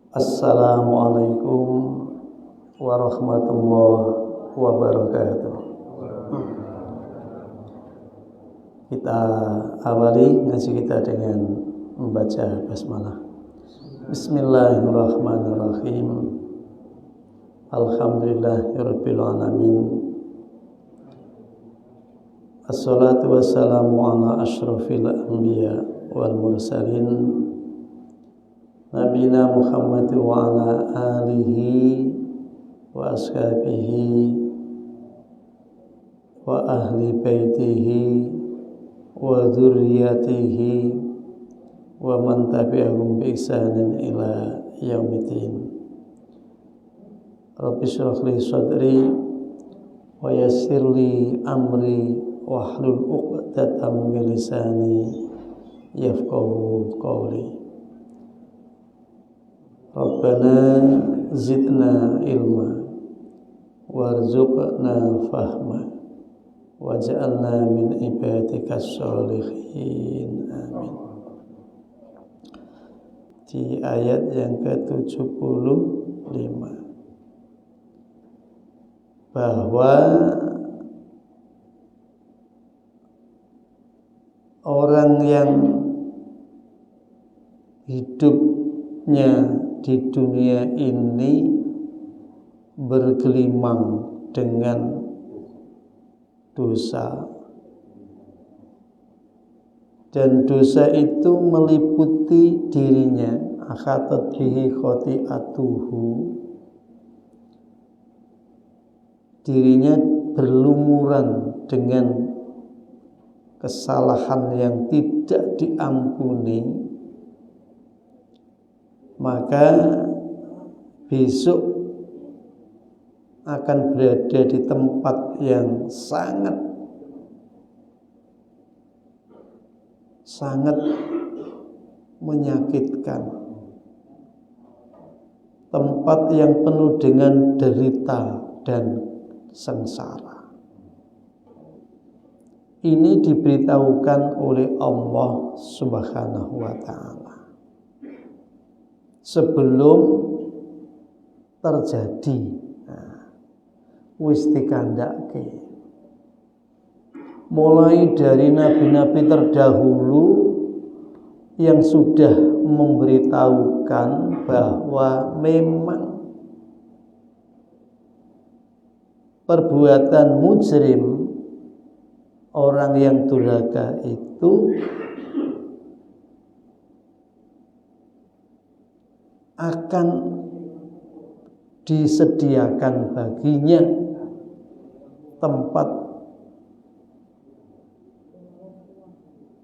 Assalamualaikum warahmatullahi wabarakatuh. Kita awali ngaji kita dengan membaca basmalah. Bismillahirrahmanirrahim. Alhamdulillahirabbil alamin. Assalatu wassalamu ala asyrafil anbiya wal mursalin Nabina Muhammad wa ala alihi wa ashabihi wa ahli baitihi wa dzurriyyatihi wa man tabi'ahum bi ihsanin ila yaumiddin. Rabbi shrah li sadri wa yassir li amri wahlul 'uqdatam min lisani yafqahu qawli. Rabbana zidna ilma warzuqna fahma waj'alna min ibadikas sholihin. Amin. Di ayat yang ke-75 bahwa orang yang hidupnya di dunia ini bergelimang dengan dosa, dan dosa itu meliputi dirinya, akhatat bihi khoti'atuhu, dirinya berlumuran dengan kesalahan yang tidak diampuni, maka besok akan berada di tempat yang sangat menyakitkan, tempat yang penuh dengan derita dan sengsara. Ini diberitahukan oleh Allah Subhanahu wa ta'ala sebelum terjadi. Wis dikandhake mulai dari nabi-nabi terdahulu yang sudah memberitahukan bahwa memang perbuatan mujrim, orang yang durhaka itu akan disediakan baginya tempat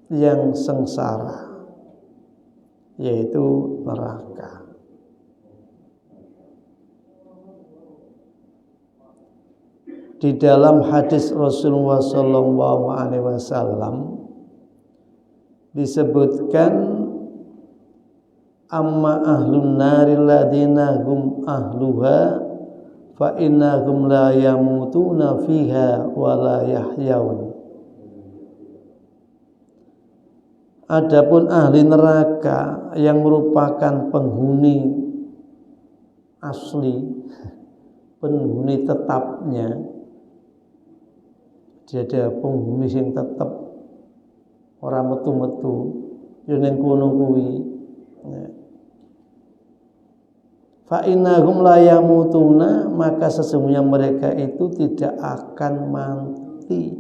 yang sengsara, yaitu neraka. Di dalam hadis Rasulullah SAW disebutkan, amma ahlun naril ladina hum ahluha fa innahum la yamutuna fiha wa la yahyaun. Adapun ahli neraka yang merupakan penghuni asli, penghuni tetapnya, jadi penghuni yang tetap, orang metu-metu yo ning kono kuwi. Fa innahum la yamutuna, maka sesungguhnya mereka itu tidak akan mati.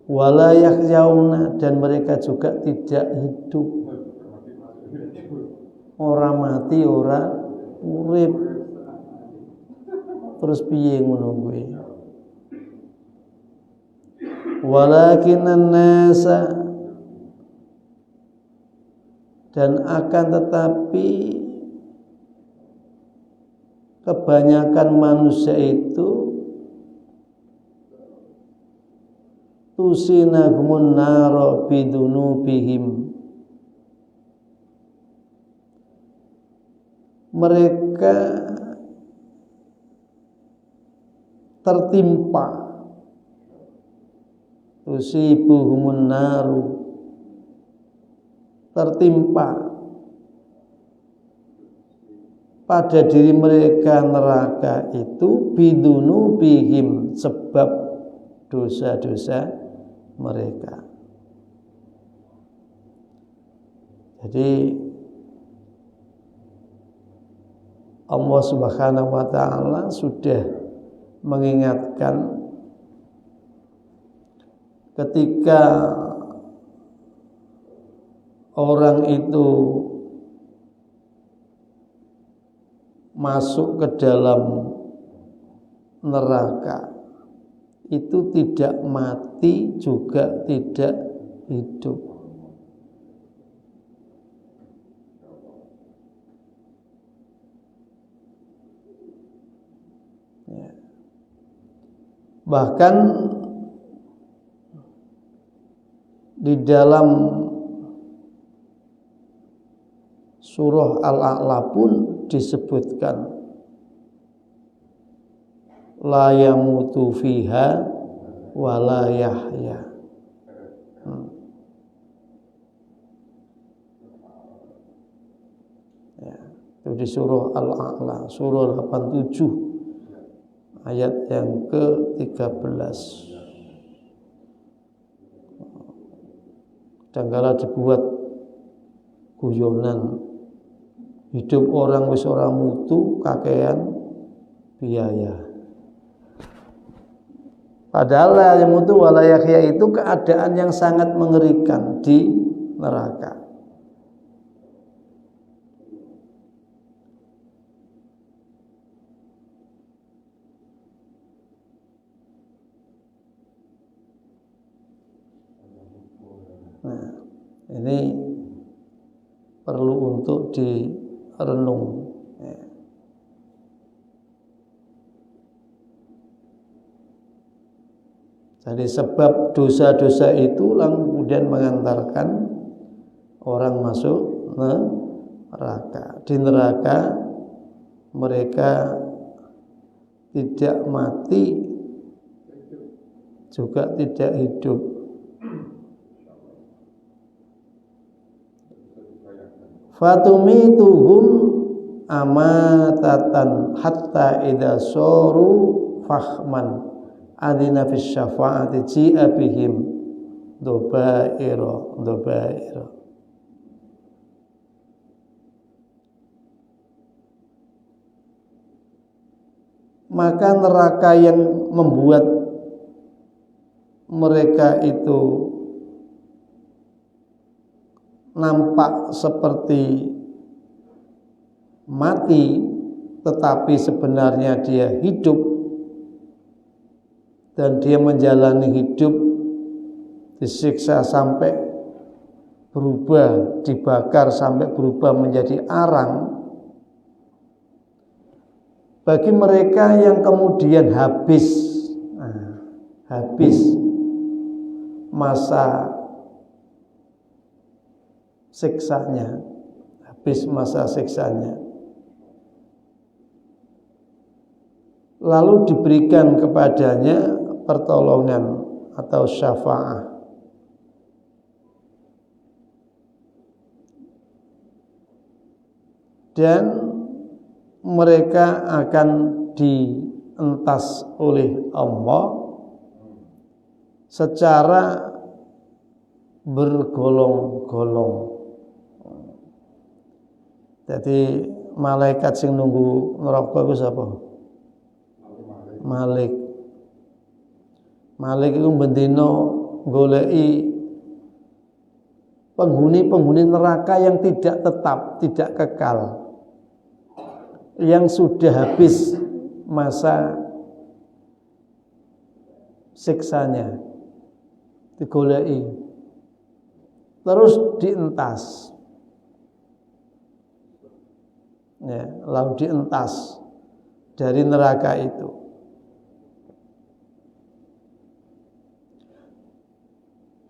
Wala yahyauna, dan mereka juga tidak hidup. Ora mati, ora urip. Terus piye ngono kuwi? Walakinan nasa, dan akan tetapi kebanyakan manusia itu tusinahumun naro bidunubihim, mereka tertimpa, usibuhumun naru, tertimpa pada diri mereka neraka itu bidunubihim, sebab dosa-dosa mereka. Jadi Allah Subhanahu wa taala sudah mengingatkan ketika orang itu masuk ke dalam neraka itu tidak mati juga tidak hidup. Ya. Bahkan di dalam surah Al-A'la pun disebutkan la yamutu fiha wa la yahya. Ya, itu di surah Al-A'la, surah 87 ayat yang ke-13. Dan kala dibuat guyonan hidup orang wis ora mutu kakean biaya. Padahal yang mutu walayahya itu keadaan yang sangat mengerikan di neraka. Nah, ini perlu untuk direnung. Ya. Jadi sebab dosa-dosa itu kemudian mengantarkan orang masuk neraka. Di neraka mereka tidak mati juga tidak hidup. Fatumituhum amatatan hatta idza saru fahman adina fis syafa'ati ji'a bihim dobaira. Maka neraka yang membuat mereka itu nampak seperti mati, tetapi sebenarnya dia hidup, dan dia menjalani hidup disiksa sampai berubah, dibakar sampai berubah menjadi arang. Bagi mereka yang kemudian habis masa siksanya, lalu diberikan kepadanya pertolongan atau syafa'ah. Dan mereka akan dientas oleh Allah secara bergolong-golong. Jadi malaikat sing nunggu neraka iku sapa? Malik. Malik itu bendino goleki penghuni-penghuni neraka yang tidak tetap, tidak kekal, yang sudah habis masa siksanya, digoleki, terus dientas. Ya, lalu dientas dari neraka itu.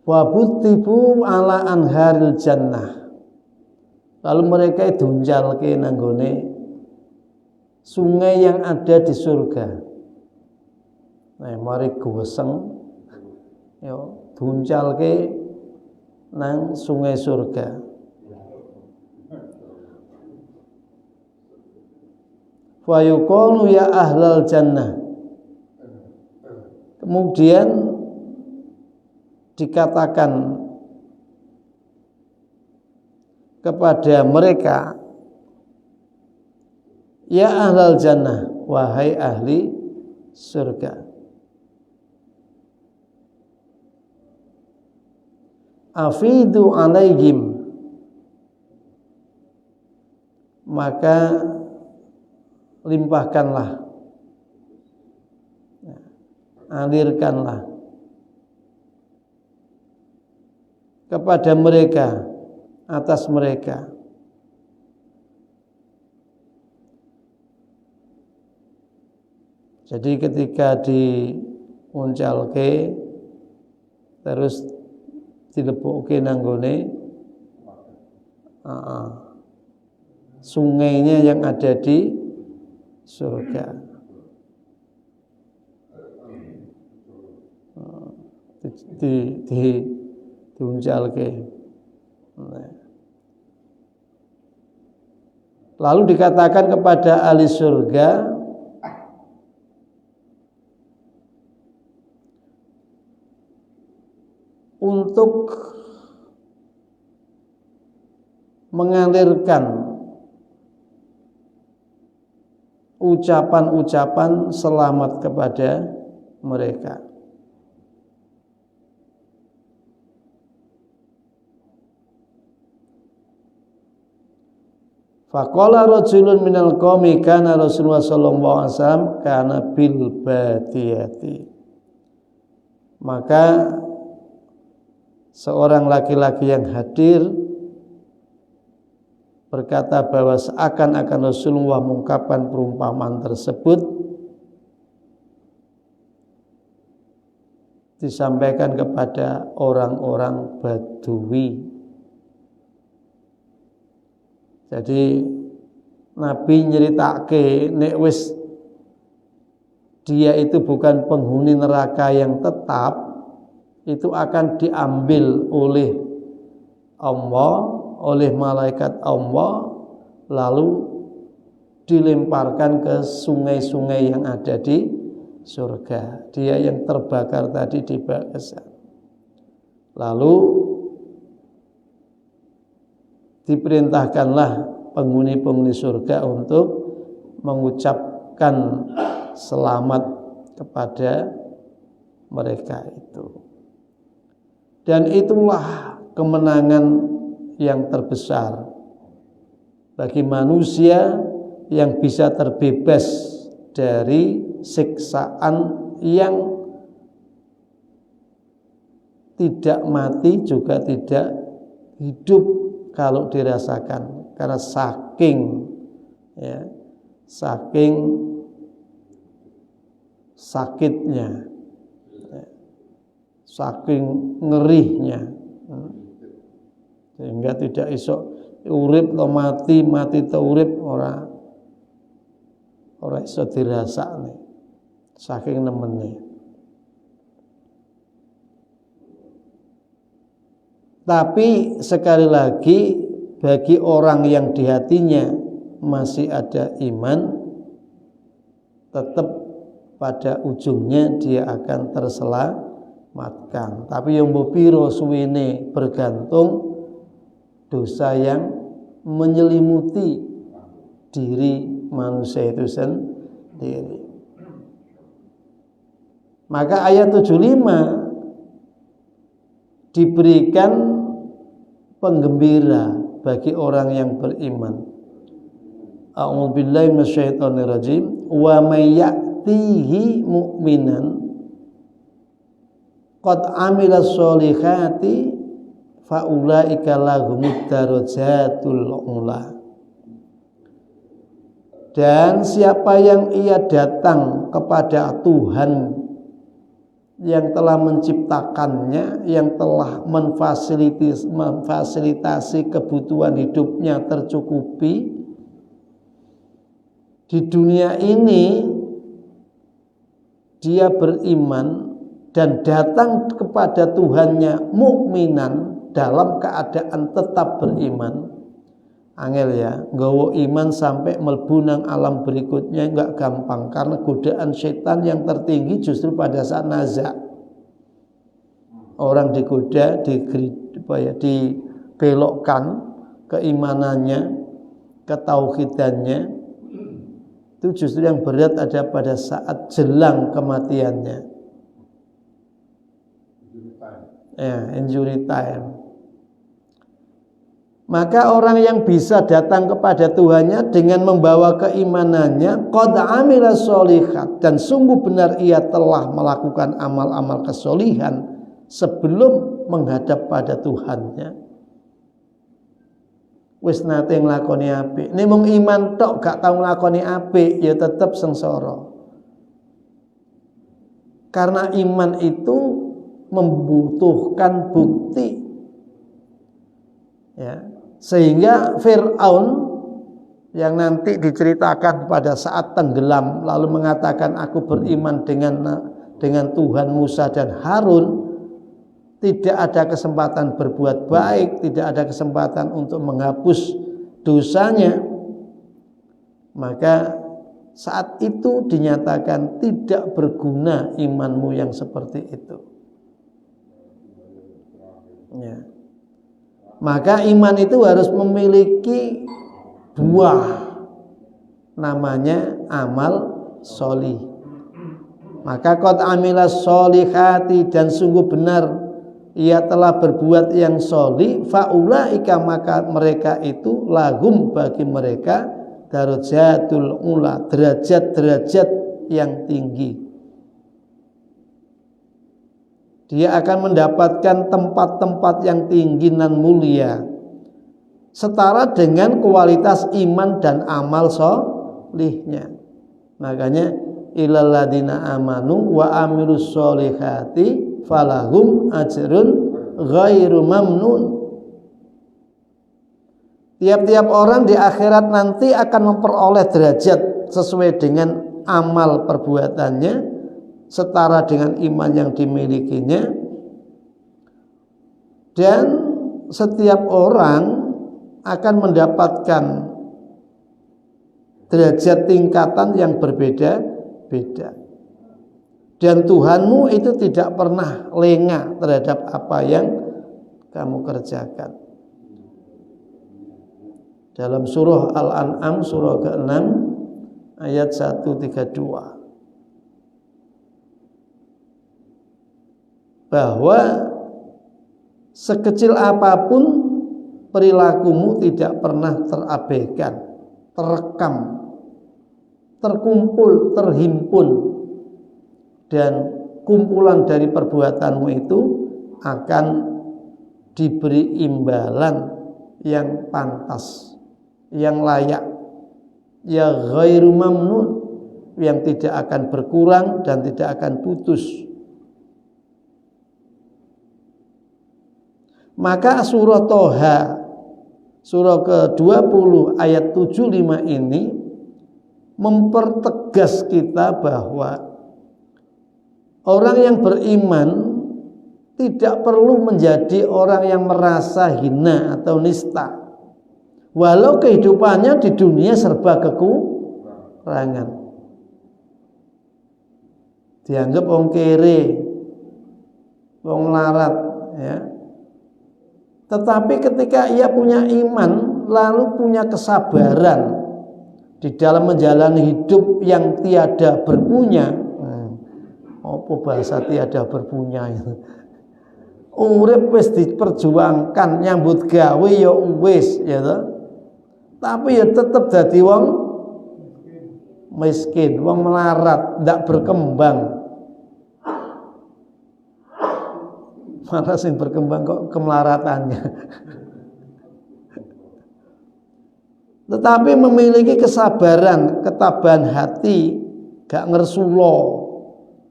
Wa butibu ala anharil jannah. Lalu mereka dunjalke nanggone sungai yang ada di surga. Nah, mari goseng yo dunjalke nang sungai surga. Fa yuqalu ya ahlal jannah. Kemudian dikatakan kepada mereka, ya ahlal jannah, wahai ahli surga. Afidu alaihim, maka limpahkanlah, alirkanlah kepada mereka, atas mereka, jadi ketika diuncalke terus dilebokke nanggone sungainya yang ada di surga. Diuncalke. Lalu dikatakan kepada ahli surga, untuk mengalirkan ucapan-ucapan selamat kepada mereka. Faqala rajulun minal qaumi kana Rasulullah sallallahu alaihi wasallam kana bil badiyati. Maka seorang laki-laki yang hadir berkata bahwa seakan-akan Rasulullah mengungkapkan perumpamaan tersebut disampaikan kepada orang-orang Badui. Jadi Nabi nyeritake nek wis dia itu bukan penghuni neraka yang tetap, itu akan diambil oleh Allah, oleh malaikat Allah, lalu dilemparkan ke sungai-sungai yang ada di surga. Dia yang terbakar tadi dibakar. Lalu diperintahkanlah penghuni-penghuni surga untuk mengucapkan selamat kepada mereka itu. Dan itulah kemenangan yang terbesar bagi manusia yang bisa terbebas dari siksaan yang tidak mati juga tidak hidup kalau dirasakan, karena saking sakitnya, saking ngerinya, sehingga tidak iso urip atau mati atau urip ora iso dirasakne, saking nemene. Tapi sekali lagi, bagi orang yang di hatinya masih ada iman, tetap pada ujungnya dia akan terselamatkan. Tapi yang piro suwene bergantung dosa yang menyelimuti diri manusia itu sendiri. Maka ayat 75 diberikan penggembira bagi orang yang beriman. A'udzubillahi minasyaitonirrajim. Wa may ya'tihi mu'minan qad amila sholihati fa ulaika lahumud darajatul ula. Dan siapa yang ia datang kepada Tuhan yang telah menciptakannya, yang telah memfasilitasi kebutuhan hidupnya tercukupi di dunia ini, dia beriman dan datang kepada Tuhannya mukminan dalam keadaan tetap beriman, Angel ya, nggawa iman sampai mlebu nang alam berikutnya enggak gampang karena godaan setan yang tertinggi justru pada saat nazak. Orang digoda, dibelokkan keimanannya, ketauhidannya, itu justru yang berat ada pada saat jelang kematiannya. Ya, injury time. Maka orang yang bisa datang kepada Tuhannya dengan membawa keimanannya, qad amila sholihat, dan sungguh benar ia telah melakukan amal-amal kesolihan sebelum menghadap pada Tuhannya. Wis nate nglakoni apik. Nek mung iman tok gak tau nglakoni apik, ya tetep sengsara. Karena iman itu membutuhkan bukti. Ya, sehingga Fir'aun yang nanti diceritakan pada saat tenggelam lalu mengatakan aku beriman dengan Tuhan Musa dan Harun, tidak ada kesempatan berbuat baik, tidak ada kesempatan untuk menghapus dosanya. Maka saat itu dinyatakan tidak berguna imanmu yang seperti itu. Ya. Maka iman itu harus memiliki buah, namanya amal sholih. Maka qad amila sholihati, dan sungguh benar ia telah berbuat yang sholih, faulaika, maka mereka itu lahum, bagi mereka darajatul ula, derajat-derajat yang tinggi. Dia akan mendapatkan tempat-tempat yang tinggi dan mulia setara dengan kualitas iman dan amal sholihnya. Makanya ilal ladina amanu wa amilus sholihati falahum ajrun ghairu mamnun. Tiap-tiap orang di akhirat nanti akan memperoleh derajat sesuai dengan amal perbuatannya, setara dengan iman yang dimilikinya, dan setiap orang akan mendapatkan derajat tingkatan yang berbeda-beda. Dan Tuhanmu itu tidak pernah lengah terhadap apa yang kamu kerjakan. Dalam surah Al-An'am surah ke-6 ayat 132, bahwa sekecil apapun perilakumu tidak pernah terabaikan, terekam, terkumpul, terhimpun, dan kumpulan dari perbuatanmu itu akan diberi imbalan yang pantas, yang layak, ya ghairu mamnun, yang tidak akan berkurang dan tidak akan putus. Maka surah Toha surah ke-20 ayat 75 ini mempertegas kita bahwa orang yang beriman tidak perlu menjadi orang yang merasa hina atau nista, walau kehidupannya di dunia serba kekurangan, dianggap wong kere, wong larat, ya. Tetapi ketika ia punya iman, lalu punya kesabaran di dalam menjalani hidup yang tiada berpunya. Apa bahasa tiada berpunya itu? Urip wis diperjuangkan, nyambut gawe ya wis, ya toh. Tapi ya tetap dadi wong miskin, wong melarat, ndak berkembang. Malah sing berkembang kok kemelaratannya. Tetapi memiliki kesabaran, ketabahan hati, gak ngersulo,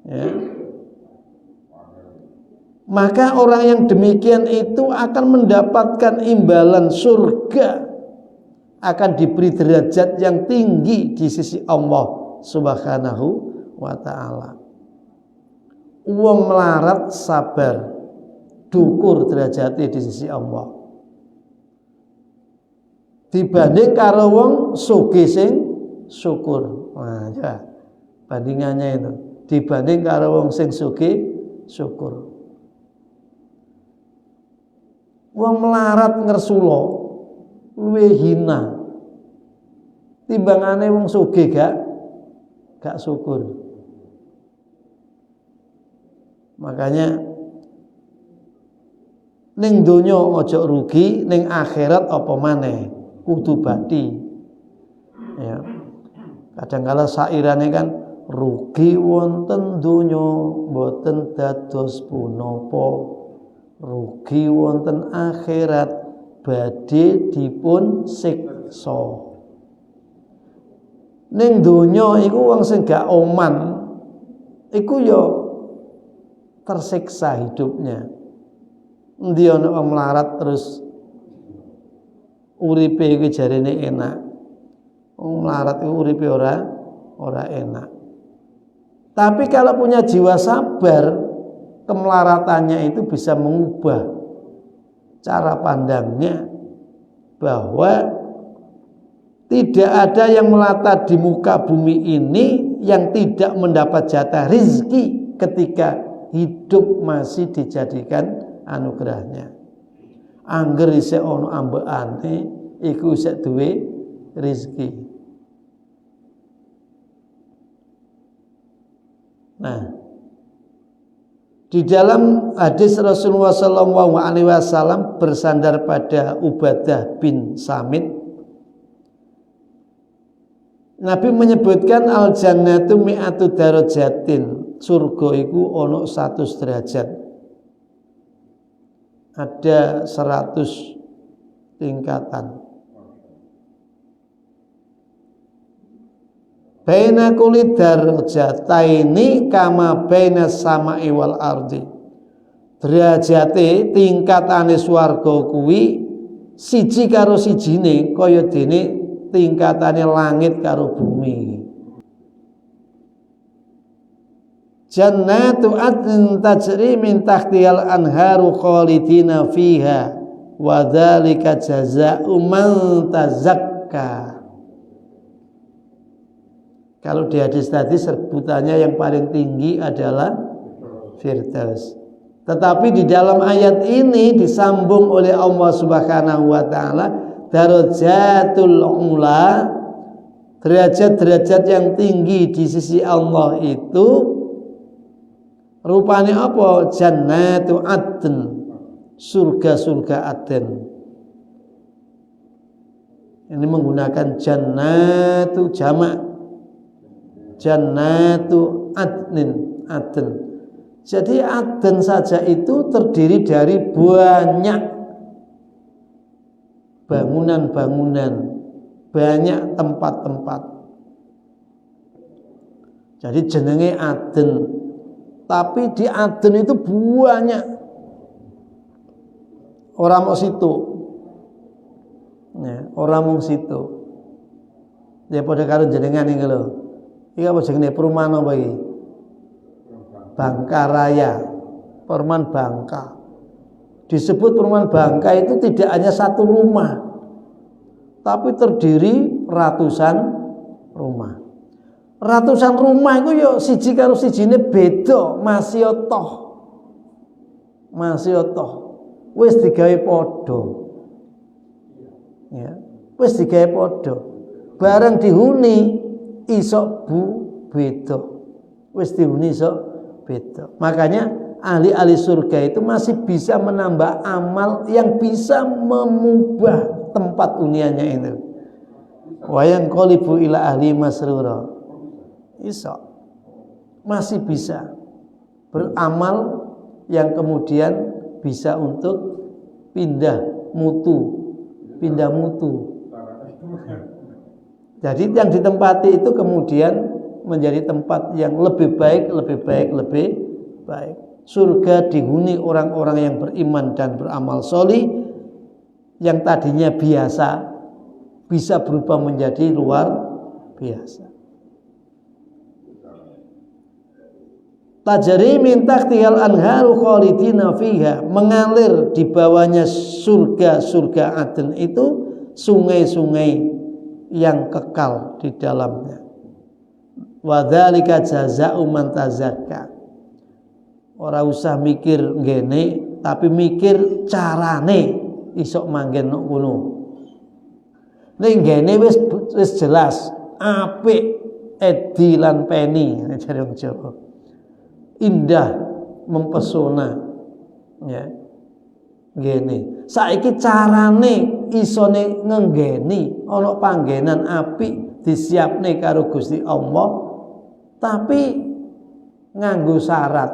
ya. Maka orang yang demikian itu akan mendapatkan imbalan surga, akan diberi derajat yang tinggi di sisi Allah Subhanahu wa ta'ala. Wong melarat sabar, dukur derajatnya di sisi Allah. dibanding karo wong sugih sing syukur. Nah, ya. Bandingannya itu dibanding karo wong sing sugih syukur. Wong melarat ngersula luwih hina timbangane wong sugih gak syukur. Makanya ning donya aja rugi, ning akhirat apa maneh kudu bati. Ya. Kadang-kala sairane kan rugi wonten donya boten dados punapa. Rugi wonten akhirat badhe dipun siksa. Ning donya iku wong sing gak oman iku ya tersiksa hidupnya. Endi ana wong melarat terus uripe iki jarene enak. Wong melarat iku uripe ora enak. Tapi kalau punya jiwa sabar, kemelaratannya itu bisa mengubah cara pandangnya bahwa tidak ada yang melata di muka bumi ini yang tidak mendapat jatah rizki ketika hidup masih dijadikan anugerahnya. Angger isih ana ambekane iku isih duwe rizki. Nah, di dalam hadis Rasulullah SAW bersandar pada Ubadah bin Samit, Nabi menyebutkan al jannatu mi'atu darajatin, surga iku ono 100 derajat, ada 100 tingkatan. Baina kulli darajataini kama baina sama'i wal ardi. Derajate tingkatane swarga kuwi siji karo sijine kaya dene tingkatane langit karo bumi. Jannatu adnin tajri min tahtihal anharu khalidina fiha wa dzalika jazaa'u man tazakka. Kalau di hadis tadi sebutannya yang paling tinggi adalah Firdaus. Tetapi di dalam ayat ini disambung oleh Allah Subhanahu wa taala darajatul ula, derajat-derajat yang tinggi di sisi Allah itu rupanya apa? Jannatu adn, surga-surga Aden. Ini menggunakan jannatu jamak, jannatu adnin, Aden. Jadi Aden saja itu terdiri dari banyak bangunan-bangunan, banyak tempat-tempat. Jadi jenenge Aden. Tapi di Aden itu banyak. Orang mau situ. Ya, orang mau situ. Ya pada karo jenengan iki lho. Iki apa jenenge perumahan apa iki? Bangka Raya. Perumahan Bangka. Disebut perumahan Bangka itu tidak hanya satu rumah, tapi terdiri ratusan rumah. Ratusan rumah itu yo siji karo sijine beda, masih toh. Masih toh. Wis digawe padha. Ya, wis digawe padha. Bareng dihuni iso beda. Wis dihuni iso beda. Makanya ahli-ahli surga itu masih bisa menambah amal yang bisa memubah tempat huniannya itu. Wayang qalibu ila ahli masrura. Iso. Masih bisa beramal yang kemudian bisa untuk pindah mutu. Jadi yang ditempati itu kemudian menjadi tempat yang lebih baik. Surga dihuni orang-orang yang beriman dan beramal solih, yang tadinya biasa bisa berubah menjadi luar biasa. Tajri min tahtihal anharu khalidina fiha, mengalir di bawahnya surga-surga Aden itu sungai-sungai yang kekal di dalamnya. Wadzalika jazaa'u man tazakka. Ora usah mikir ngene, tapi mikir carane isok manggen nok kono. Ning ngene wis jelas apik edi lan peni jare wong Jawa. Indah, mempesona. Ya. Ngene. Saiki carane isone ngenggeni ana panggenan apik disiapne karo Gusti Allah, tapi nganggo syarat.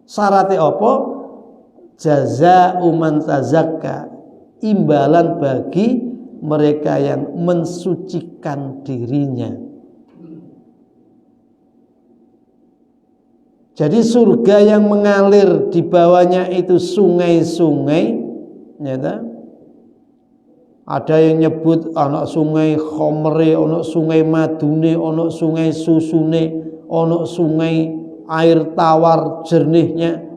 Syaratnya apa? Jazaa'u man tazakka, imbalan bagi mereka yang mensucikan dirinya. Jadi surga yang mengalir di bawahnya itu sungai-sungai, ya tak? Ada yang nyebut ana sungai khomre, ana sungai madune, ana sungai susune, ana sungai air tawar jernihnya,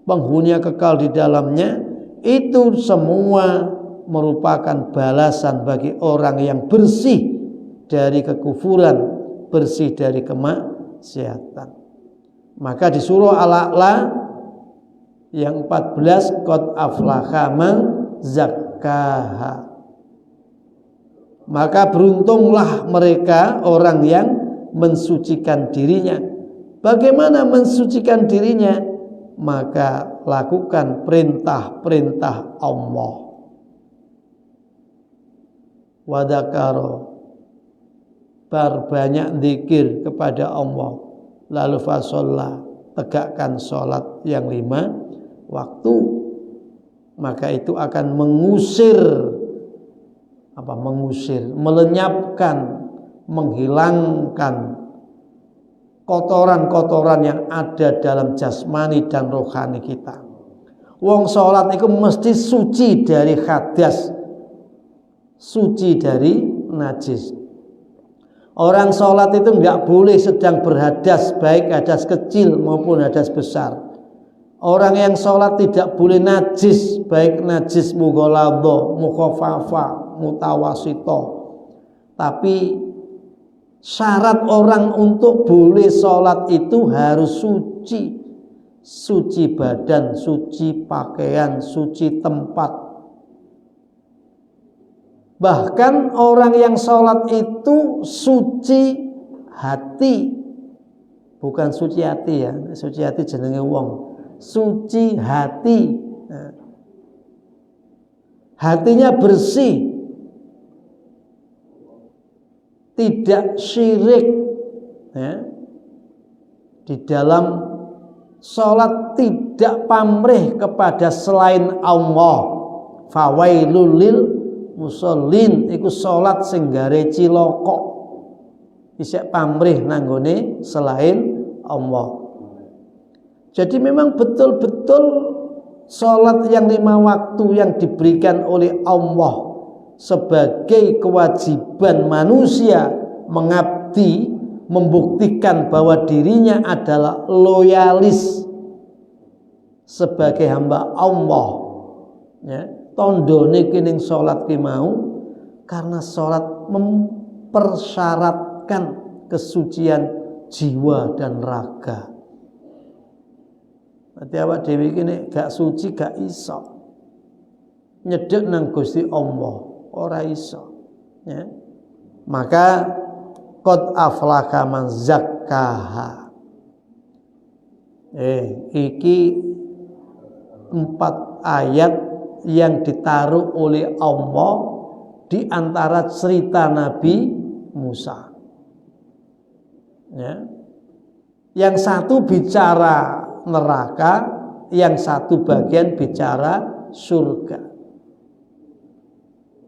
penghuninya kekal di dalamnya. Itu semua merupakan balasan bagi orang yang bersih dari kekufuran, bersih dari kemaksiatan. Maka di surah Al-A'la yang 14, qad aflaha man zakkaha. Maka beruntunglah mereka orang yang mensucikan dirinya. Bagaimana mensucikan dirinya? Maka lakukan perintah-perintah Allah. Wadakaro, berbanyak zikir kepada Allah. Lalu fasolla, tegakkan sholat yang 5 waktu. Maka itu akan melenyapkan, menghilangkan kotoran-kotoran yang ada dalam jasmani dan rohani kita. Wong sholat itu mesti suci dari hadas, suci dari najis. Orang sholat itu enggak boleh sedang berhadas, baik hadas kecil maupun hadas besar. Orang yang sholat tidak boleh najis, baik najis mughalladha, mukhafafa, mutawasito. Tapi syarat orang untuk boleh sholat itu harus suci. Suci badan, suci pakaian, suci tempat. Bahkan orang yang sholat itu suci hati. Bukan suci hati ya, suci hati jenenge wong. Suci hati. Hatinya bersih, tidak syirik, ya. Di dalam sholat tidak pamrih kepada selain Allah. Fawailul lil musallin, iku sholat sing gare cilaka, isek pamrih nanggone selain Allah. Jadi memang betul-betul sholat yang 5 waktu yang diberikan oleh Allah sebagai kewajiban manusia mengabdi, membuktikan bahwa dirinya adalah loyalis sebagai hamba Allah, ya. Tondone kining sholat ki mau karena sholat mempersyaratkan kesucian jiwa dan raga. Nanti awak dewi kini gak suci gak iso nyedek nang Gusti Allah, ora iso, ya. Maka qad aflaha man zakkaha. Iki 4 ayat yang ditaruh oleh Allah di antara cerita Nabi Musa, ya. Yang satu bicara neraka, yang satu bagian bicara surga.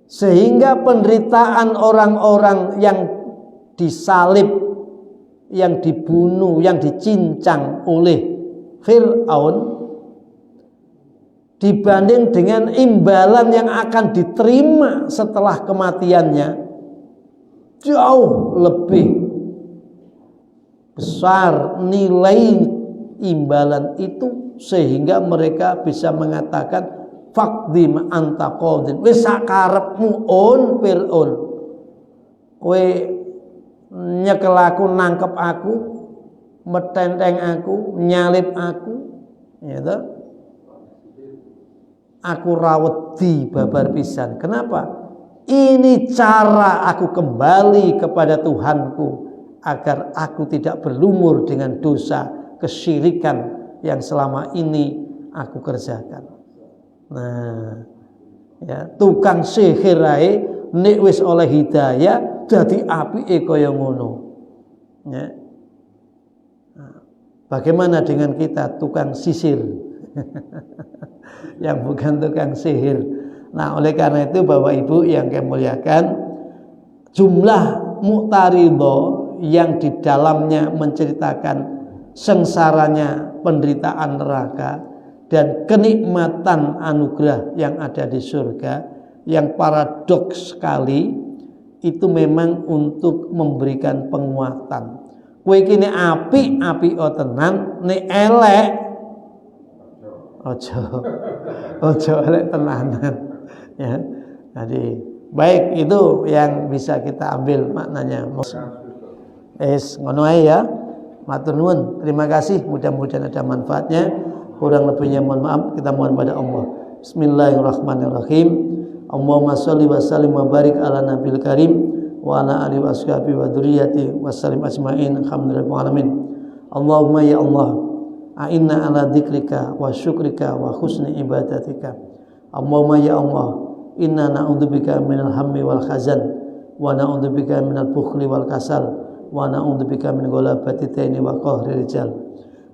Sehingga penderitaan orang-orang yang disalib, yang dibunuh, yang dicincang oleh Fir'aun dibanding dengan imbalan yang akan diterima setelah kematiannya jauh lebih besar nilai imbalan itu, sehingga mereka bisa mengatakan faqdi ma anta qadin. Wis sakarepmu Fir'aun. Kowe nyekel aku, nangkep aku, metenteng aku, nyalip aku, ya toh? Aku rawedi babar pisan. Kenapa? Ini cara aku kembali kepada Tuhanku agar aku tidak berlumur dengan dosa kesyirikan yang selama ini aku kerjakan. Nah, ya, tukang sihir ae nek wis oleh hidayah dadi apike kaya ngono. Ya. Nah, bagaimana dengan kita tukang sisir? Yang bukan tukang sihir. Nah, oleh karena itu Bapak Ibu yang kami muliakan, jumlah Mu'taridho yang di dalamnya menceritakan sengsaranya penderitaan neraka dan kenikmatan anugerah yang ada di surga, yang paradoks sekali, itu memang untuk memberikan penguatan. Kowe iki nek apik tenan, nek elek ojo elek tenanan. Ya. Jadi baik, itu yang bisa kita ambil maknanya. Ngono ae ya. Matur nuwun. Terima kasih. Mudah-mudahan ada manfaatnya. Kurang lebihnya mohon maaf, kita mohon pada Allah. Bismillahirrahmanirrahim. Allahumma sholli wa sallim wa barik ala nabil karim wa ala alihi wa ashabihi wa dzurriyyati wa sallim ajmain. Alhamdulillahil alamin. Allahumma ya Allah, a'inna ala dzikrika wa syukrika wa husni ibadatika. Allahumma ya Allah, inna na'udzubika minal hammi wal khazan wa na'udzubika minal bukhli wal kasal wa na'udzubika min ghalabati taini wa qahri rijal.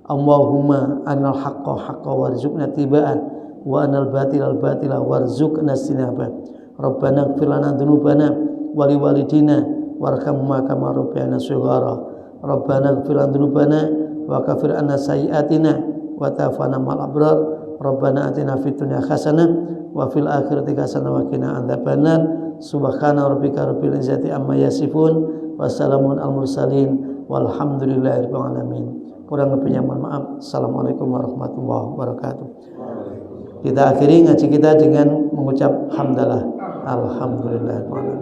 Allahumma anal haqqa haqqa warzuqna tiba'an wa anal batila batila warzuqna sinaba. Rabbana ighfir lana dzunubana wa liwalidina warhamhuma kama rabbayana shighara. Rabbana ighfir lana dzunubana wa kaffir anna sayyi'atina wa tawaffana ma'al abrar. Rabbana atina fid dunya hasanah wa fil akhirati hasanah wa qina adzabannar. Subhana rabbika rabbil izzati amma yasifun wa salamun al mursalin walhamdulillahi rabbil alamin. Kurang lebihnya mohon maaf. Assalamualaikum warahmatullahi wabarakatuh. Kita akhiri ngaji kita dengan mengucap hamdalah. Alhamdulillahirabbil alamin.